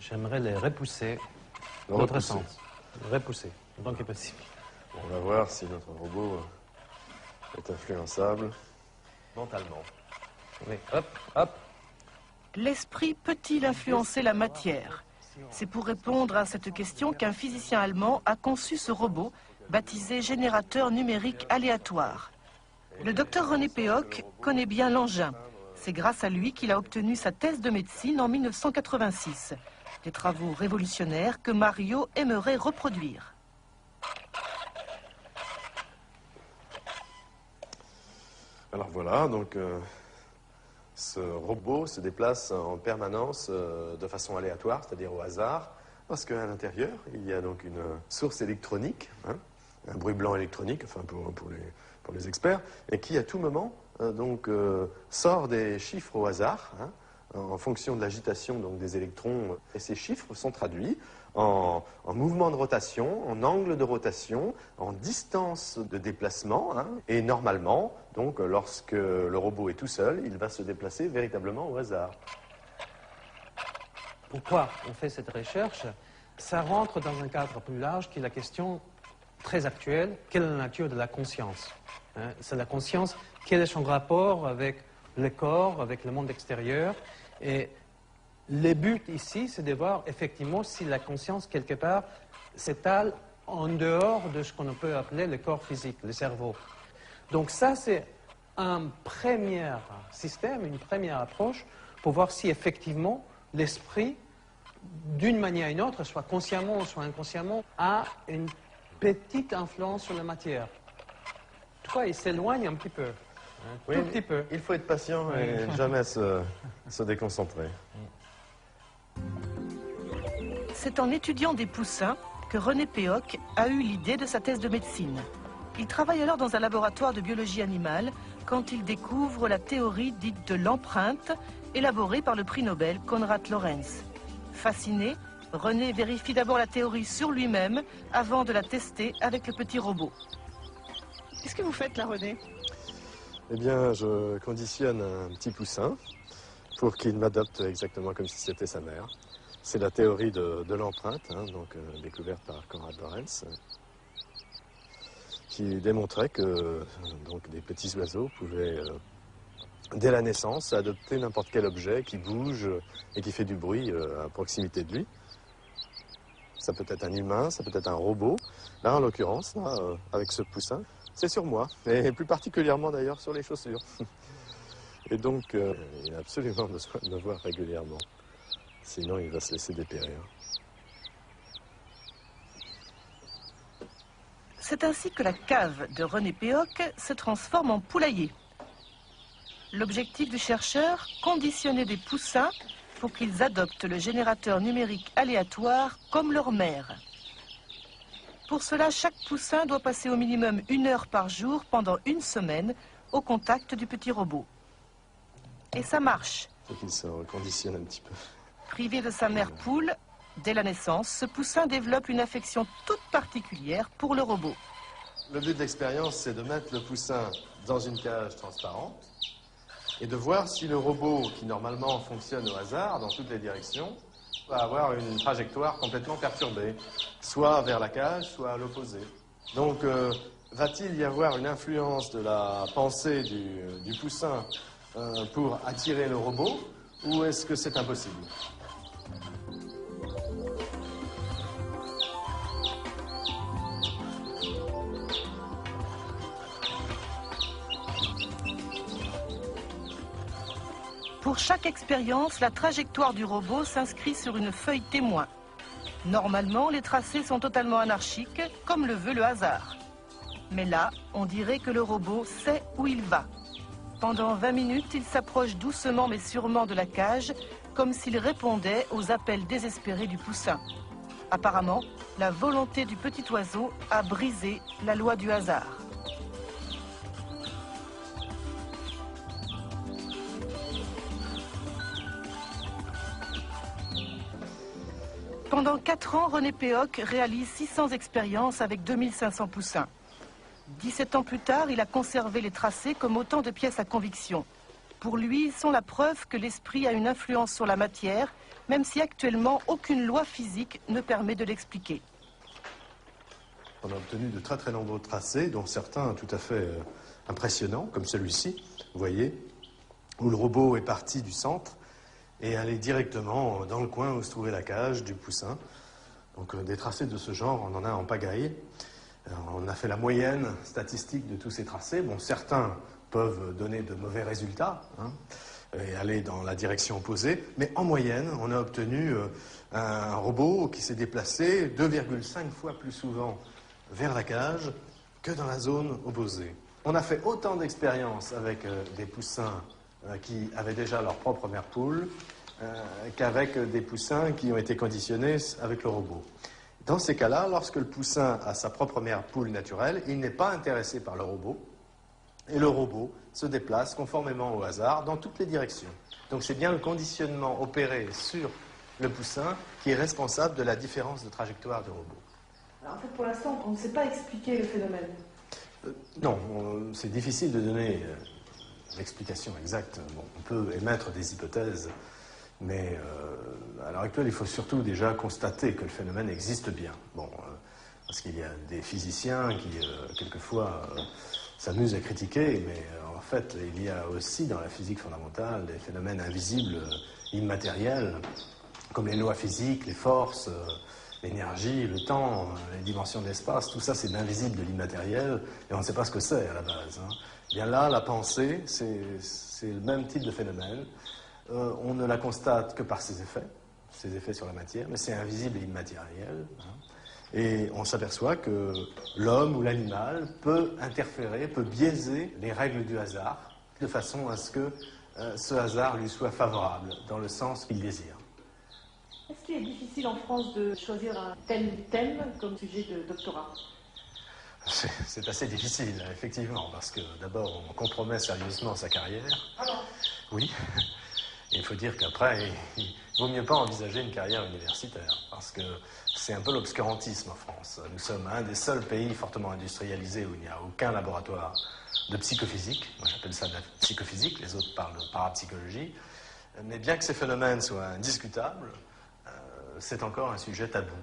J'aimerais les repousser Le dans notre repousser. sens. Repousser, autant que possible. Bon, on va voir si notre robot est influençable. Mentalement. Oui, hop, hop. L'esprit peut-il influencer la matière? C'est pour répondre à cette question qu'un physicien allemand a conçu ce robot, baptisé générateur numérique aléatoire. Le docteur René Péoc connaît bien l'engin. C'est grâce à lui qu'il a obtenu sa thèse de médecine en 1986. Des travaux révolutionnaires que Mario aimerait reproduire. Alors voilà, donc ce robot se déplace en permanence de façon aléatoire, c'est-à-dire au hasard, parce qu'à l'intérieur, il y a donc une source électronique, hein, un bruit blanc électronique, enfin pour les experts, et qui à tout moment sort des chiffres au hasard, hein, en fonction de l'agitation donc, des électrons. Et ces chiffres sont traduits en mouvement de rotation, en angle de rotation, en distance de déplacement. Hein, et normalement, donc, lorsque le robot est tout seul, il va se déplacer véritablement au hasard. Pourquoi on fait cette recherche? Ça rentre dans un cadre plus large qui est la question très actuelle. Quelle est la nature de la conscience? Hein, c'est la conscience, quel est son rapport avec le corps, avec le monde extérieur? Et le but ici, c'est de voir effectivement si la conscience, quelque part, s'étale en dehors de ce qu'on peut appeler le corps physique, le cerveau. Donc ça, c'est un premier système, une première approche pour voir si effectivement l'esprit, d'une manière ou d'une autre, soit consciemment ou soit inconsciemment, a une petite influence sur la matière. Toutefois, il s'éloigne un petit peu. Un tout petit peu. Il faut être patient et jamais se déconcentrer. C'est en étudiant des poussins que René Péoc a eu l'idée de sa thèse de médecine. Il travaille alors dans un laboratoire de biologie animale quand il découvre la théorie dite de l'empreinte, élaborée par le prix Nobel Konrad Lorenz. Fasciné, René vérifie d'abord la théorie sur lui-même avant de la tester avec le petit robot. Qu'est-ce que vous faites là, René? Eh bien, je conditionne un petit poussin pour qu'il m'adopte exactement comme si c'était sa mère. C'est la théorie de l'empreinte, hein, découverte par Konrad Lorenz, qui démontrait que des petits oiseaux pouvaient, dès la naissance, adopter n'importe quel objet qui bouge et qui fait du bruit à proximité de lui. Ça peut être un humain, ça peut être un robot. Là, en l'occurrence, avec ce poussin, c'est sur moi, et plus particulièrement d'ailleurs sur les chaussures. Et donc, il a absolument besoin de me voir régulièrement. Sinon, il va se laisser dépérir. C'est ainsi que la cave de René Péoc se transforme en poulailler. L'objectif du chercheur, conditionner des poussins pour qu'ils adoptent le générateur numérique aléatoire comme leur mère. Pour cela, chaque poussin doit passer au minimum 1 heure par jour pendant 1 semaine au contact du petit robot. Et ça marche. Il faut qu'il se reconditionne un petit peu. Privé de sa mère poule, dès la naissance, ce poussin développe une affection toute particulière pour le robot. Le but de l'expérience, c'est de mettre le poussin dans une cage transparente et de voir si le robot, qui normalement fonctionne au hasard dans toutes les directions, va avoir une trajectoire complètement perturbée, soit vers la cage, soit à l'opposé. Donc, va-t-il y avoir une influence de la pensée du poussin pour attirer le robot, ou est-ce que c'est impossible ? Pour chaque expérience, la trajectoire du robot s'inscrit sur une feuille témoin. Normalement, les tracés sont totalement anarchiques, comme le veut le hasard. Mais là, on dirait que le robot sait où il va. Pendant 20 minutes, il s'approche doucement mais sûrement de la cage, comme s'il répondait aux appels désespérés du poussin. Apparemment, la volonté du petit oiseau a brisé la loi du hasard. Pendant 4 ans, René Péoc réalise 600 expériences avec 2500 poussins. 17 ans plus tard, il a conservé les tracés comme autant de pièces à conviction. Pour lui, ils sont la preuve que l'esprit a une influence sur la matière, même si actuellement aucune loi physique ne permet de l'expliquer. On a obtenu de très très nombreux tracés, dont certains tout à fait impressionnants, comme celui-ci, vous voyez, où le robot est parti du centre et allé directement dans le coin où se trouvait la cage du poussin. Donc des tracés de ce genre, on en a en pagaille. On a fait la moyenne statistique de tous ces tracés. Bon, certains peuvent donner de mauvais résultats, hein, et aller dans la direction opposée, mais en moyenne, on a obtenu un robot qui s'est déplacé 2,5 fois plus souvent vers la cage que dans la zone opposée. On a fait autant d'expériences avec des poussins qui avaient déjà leur propre mère poule qu'avec des poussins qui ont été conditionnés avec le robot. Dans ces cas-là, lorsque le poussin a sa propre mère poule naturelle, il n'est pas intéressé par le robot, et le robot se déplace conformément au hasard dans toutes les directions. Donc c'est bien le conditionnement opéré sur le poussin qui est responsable de la différence de trajectoire du robot. Alors en fait, pour l'instant, on ne sait pas expliquer le phénomène. Non, c'est difficile de donner l'explication exacte. Bon, on peut émettre des hypothèses, mais à l'heure actuelle, il faut surtout déjà constater que le phénomène existe bien. Bon, parce qu'il y a des physiciens qui, quelquefois, s'amusent à critiquer, mais en fait, il y a aussi dans la physique fondamentale des phénomènes invisibles, immatériels, comme les lois physiques, les forces, l'énergie, le temps, les dimensions de l'espace. Tout ça, c'est de l'invisible, de l'immatériel, et on ne sait pas ce que c'est à la base. Hein. Bien là, la pensée, c'est le même type de phénomène. On ne la constate que par ses effets sur la matière, mais c'est invisible et immatériel. Hein. Et on s'aperçoit que l'homme ou l'animal peut interférer, peut biaiser les règles du hasard, de façon à ce que ce hasard lui soit favorable, dans le sens qu'il désire. Est-ce qu'il est difficile en France de choisir un tel thème comme sujet de doctorat? C'est assez difficile, effectivement, parce que d'abord, on compromet sérieusement sa carrière. Ah non. Oui. Et il faut dire qu'après, il vaut mieux pas envisager une carrière universitaire, parce que c'est un peu l'obscurantisme en France. Nous sommes un des seuls pays fortement industrialisés où il n'y a aucun laboratoire de psychophysique. Moi, j'appelle ça de la psychophysique, les autres parlent de parapsychologie. Mais bien que ces phénomènes soient indiscutables, c'est encore un sujet tabou.